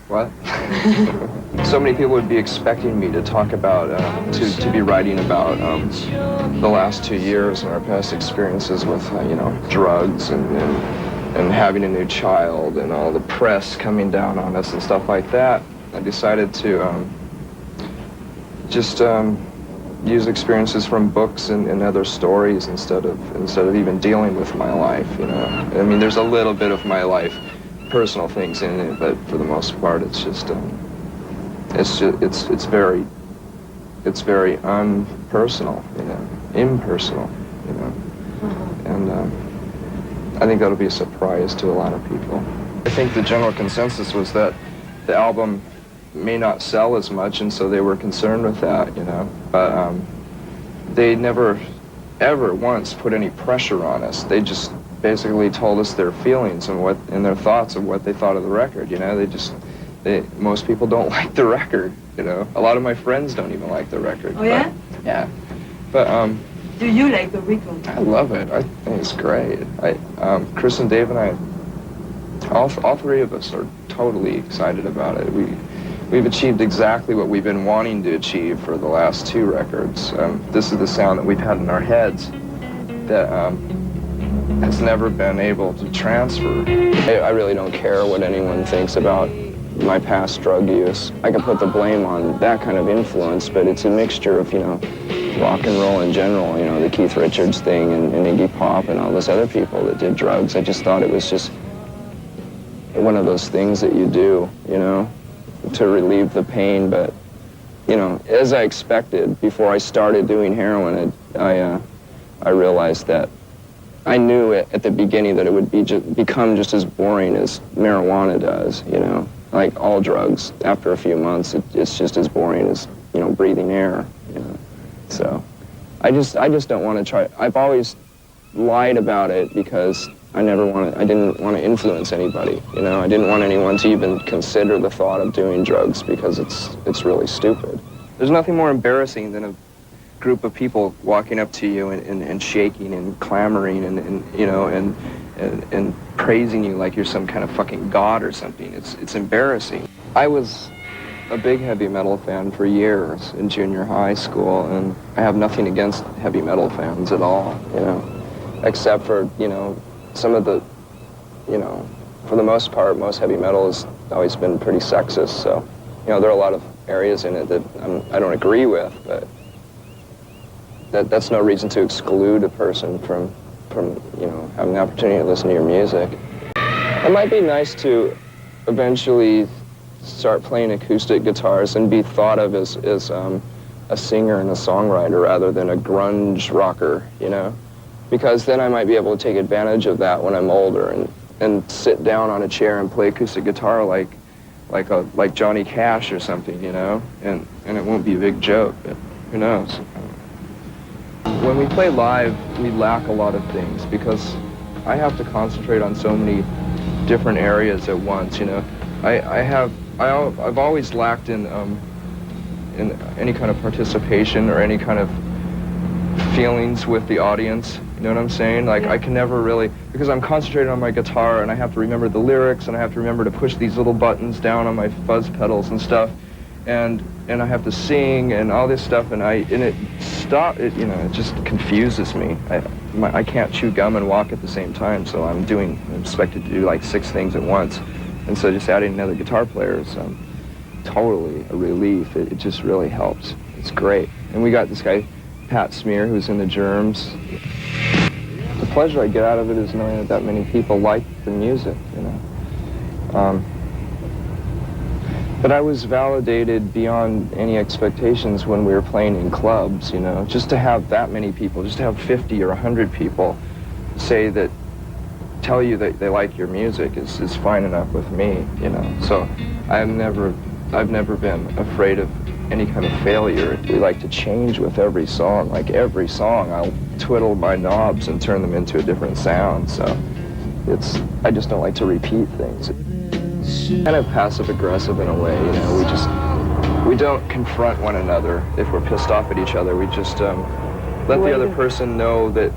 What? So many people would be expecting me to talk about, to be writing about the last 2 years and our past experiences with, you know, drugs and having a new child and all the press coming down on us and stuff like that. I decided to just use experiences from books and other stories instead of even dealing with my life. You know, I mean, there's a little bit of my life, personal things in it, but for the most part, it's just it's very unpersonal, you know, impersonal, you know, and I think that'll be a surprise to a lot of people. I think the general consensus was that the album may not sell as much, and so they were concerned with that, you know, but they never ever once put any pressure on us. They just basically told us their feelings and their thoughts of what they thought of the record. You know, most people don't like the record. You know, a lot of my friends don't even like the record. Oh yeah? Yeah, but do you like the record? I love it. I think it's great. Chris and Dave and I, all three of us are totally excited about it. We've achieved exactly what we've been wanting to achieve for the last 2 records. This is the sound that we've had in our heads that has never been able to transfer. I really don't care what anyone thinks about my past drug use. I can put the blame on that kind of influence, but it's a mixture of, you know, rock and roll in general, you know, the Keith Richards thing and Iggy Pop and all those other people that did drugs. I just thought it was just one of those things that you do, you know, to relieve the pain. But, you know, as I expected, before I started doing heroin, I realized that I knew at the beginning that it would become just as boring as marijuana does, you know. Like all drugs, after a few months, it's just as boring as, you know, breathing air, you know. So I just don't want to try. I've always lied about it because I didn't want to influence anybody, you know. I didn't want anyone to even consider the thought of doing drugs because it's really stupid. There's nothing more embarrassing than a group of people walking up to you and shaking and clamoring and you know, and praising you like you're some kind of fucking god or something. It's embarrassing. I was a big heavy metal fan for years in junior high school, and I have nothing against heavy metal fans at all, you know, except for, you know, some of the, you know, for the most part, most heavy metal has always been pretty sexist, so, you know, there are a lot of areas in it that I don't agree with, but that's no reason to exclude a person from, you know, having the opportunity to listen to your music. It might be nice to eventually start playing acoustic guitars and be thought of as a singer and a songwriter rather than a grunge rocker, you know? Because then I might be able to take advantage of that when I'm older and sit down on a chair and play acoustic guitar like Johnny Cash or something, you know? And it won't be a big joke, but who knows? When we play live, we lack a lot of things because I have to concentrate on so many different areas at once, you know. I've always lacked in any kind of participation or any kind of feelings with the audience, you know what I'm saying? Like, I can never really, because I'm concentrated on my guitar and I have to remember the lyrics and I have to remember to push these little buttons down on my fuzz pedals and stuff, and I have to sing and all this stuff, and it you know, it just confuses me. I can't chew gum and walk at the same time, so I'm expected to do like 6 things at once, and so just adding another guitar player is totally a relief. It just really helps. It's great. And we got this guy, Pat Smear, who's in the Germs. The pleasure I get out of it is knowing that many people like the music, you know. But I was validated beyond any expectations when we were playing in clubs, you know. Just to have that many people, just to have 50 or 100 people tell you that they like your music is fine enough with me, you know. So I've never been afraid of any kind of failure. We like to change with every song. Like every song, I'll twiddle my knobs and turn them into a different sound. So I just don't like to repeat things. Kind of passive-aggressive in a way, you know. We don't confront one another if we're pissed off at each other. We just let the other person know that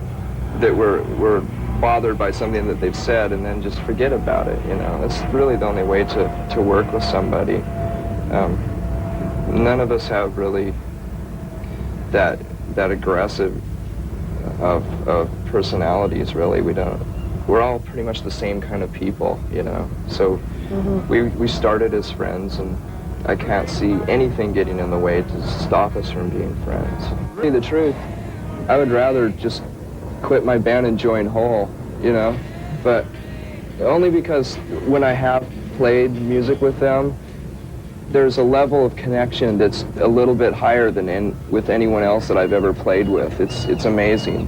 we're bothered by something that they've said and then just forget about it, you know. That's really the only way to work with somebody. None of us have really that aggressive of personalities, really. We're all pretty much the same kind of people, you know. So we started as friends, and I can't see anything getting in the way to stop us from being friends. To tell you the truth, I would rather just quit my band and join Hole, you know, but only because when I have played music with them, there's a level of connection that's a little bit higher than with anyone else that I've ever played with. It's amazing.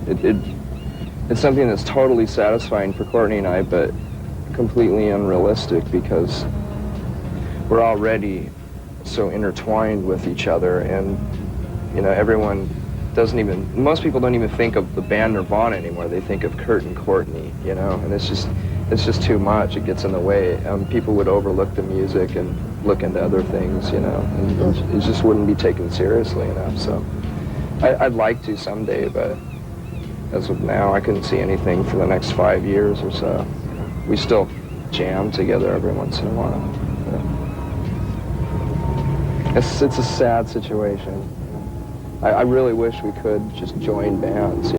It's something that's totally satisfying for Courtney and I, but completely unrealistic because we're already so intertwined with each other, and you know, most people don't even think of the band Nirvana anymore. They think of Kurt and Courtney, you know, and it's just too much. It gets in the way. People would overlook the music and look into other things, you know, and it just wouldn't be taken seriously enough. So I'd like to someday, but as of now, I couldn't see anything for the next 5 years or so. We still jam together every once in a while. It's a sad situation. I really wish we could just join bands.